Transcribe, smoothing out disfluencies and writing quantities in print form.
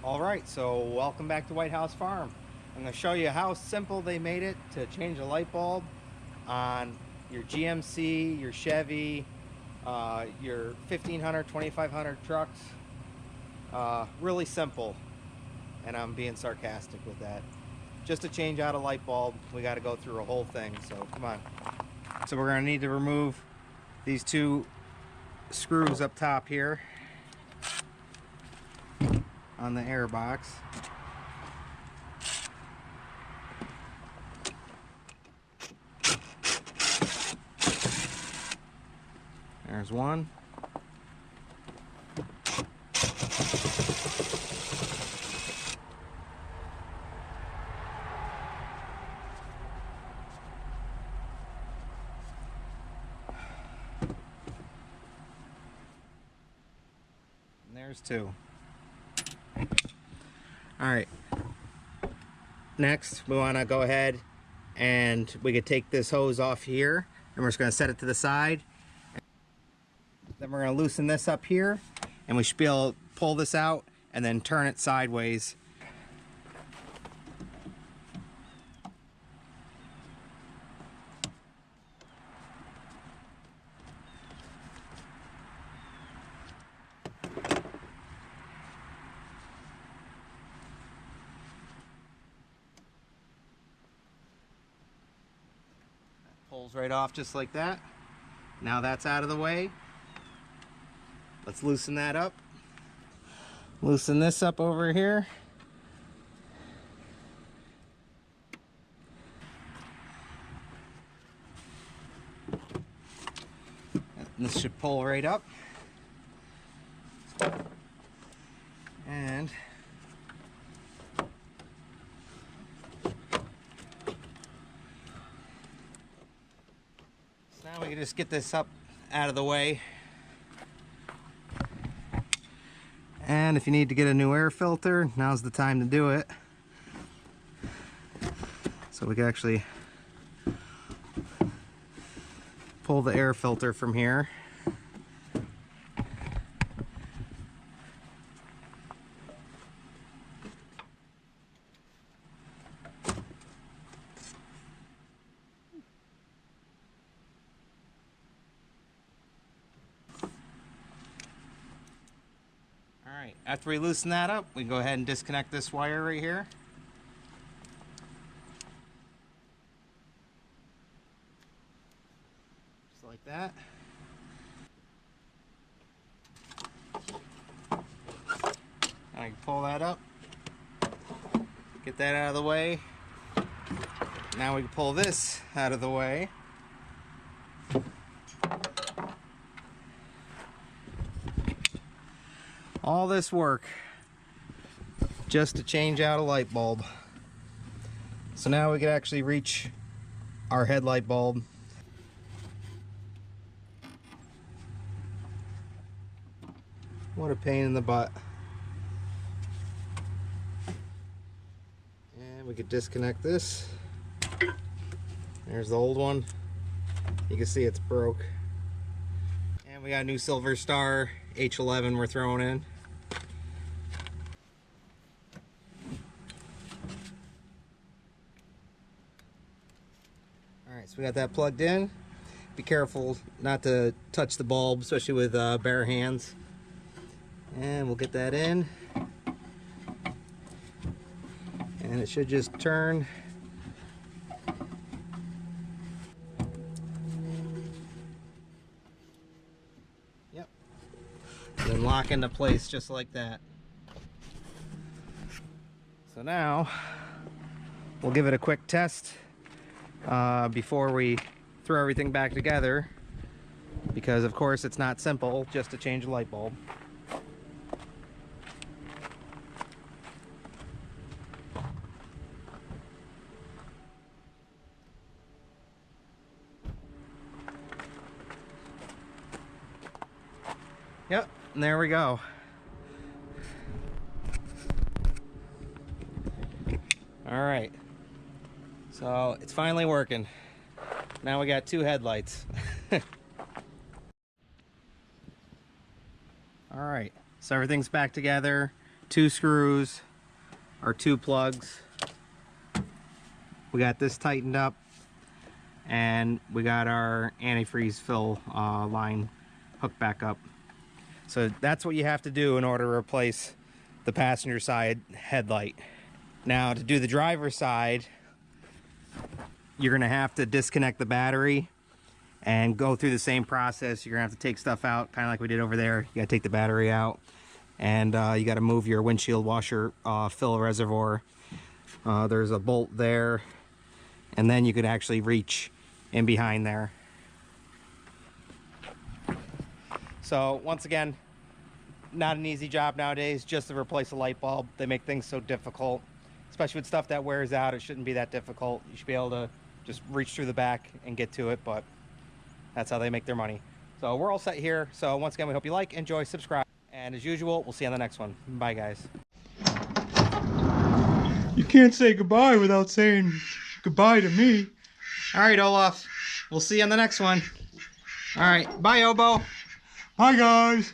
Alright, so welcome back to White House Farm. I'm going to show you how simple they made it to change a light bulb on your GMC, your Chevy, your 1500, 2500 trucks. Really simple, and I'm being sarcastic with that. Just to change out a light bulb, we got to go through a whole thing, so come on. So we're going to need to remove these two screws up top here on the air box. There's one. And there's two. Alright, next we want to go ahead and we could take this hose off here, and we're just going to set it to the side. Then we're going to loosen this up here, and we should be able to pull this out and then turn it sideways. Pulls right off just like that. Now that's out of the way. Let's loosen that up. Loosen this up over here. And this should pull right up. And now we can just get this up out of the way. And if you need to get a new air filter, now's the time to do it. So we can actually pull the air filter from here. Alright, after we loosen that up, we can go ahead and disconnect this wire right here. Just like that. I can pull that up, get that out of the way. Now we can pull this out of the way. All this work just to change out a light bulb. So now we can actually reach our headlight bulb. What a pain in the butt. And we could disconnect this. There's the old one. You can see it's broke. And we got a new Silver Star H11 we're throwing in. Alright, so we got that plugged in. Be careful not to touch the bulb, especially with bare hands. And we'll get that in. And it should just turn. Yep. And then lock into place just like that. So now we'll give it a quick test before we throw everything back together, because of course it's not simple just to change a light bulb. Yep, and there we go. All right, so it's finally working. Now we got two headlights. All right, so everything's back together. 2 screws, our 2 plugs. We got this tightened up, and we got our antifreeze fill line hooked back up. So that's what you have to do in order to replace the passenger side headlight. Now to do the driver's side, you're gonna have to disconnect the battery and go through the same process. You're gonna have to take stuff out, kind of like we did over there. You gotta take the battery out, and you gotta move your windshield washer fill reservoir. There's a bolt there, and then you could actually reach in behind there. So once again, not an easy job nowadays just to replace a light bulb. They make things so difficult, especially with stuff that wears out. It shouldn't be that difficult. You should be able to just reach through the back and get to it, but that's how they make their money. So we're all set here. So once again, we hope you like, enjoy, subscribe, and as usual, we'll see you on the next one. Bye, guys. You can't say goodbye without saying goodbye to me. All right, Olaf. We'll see you on the next one. All right. Bye, Obo. Hi, guys.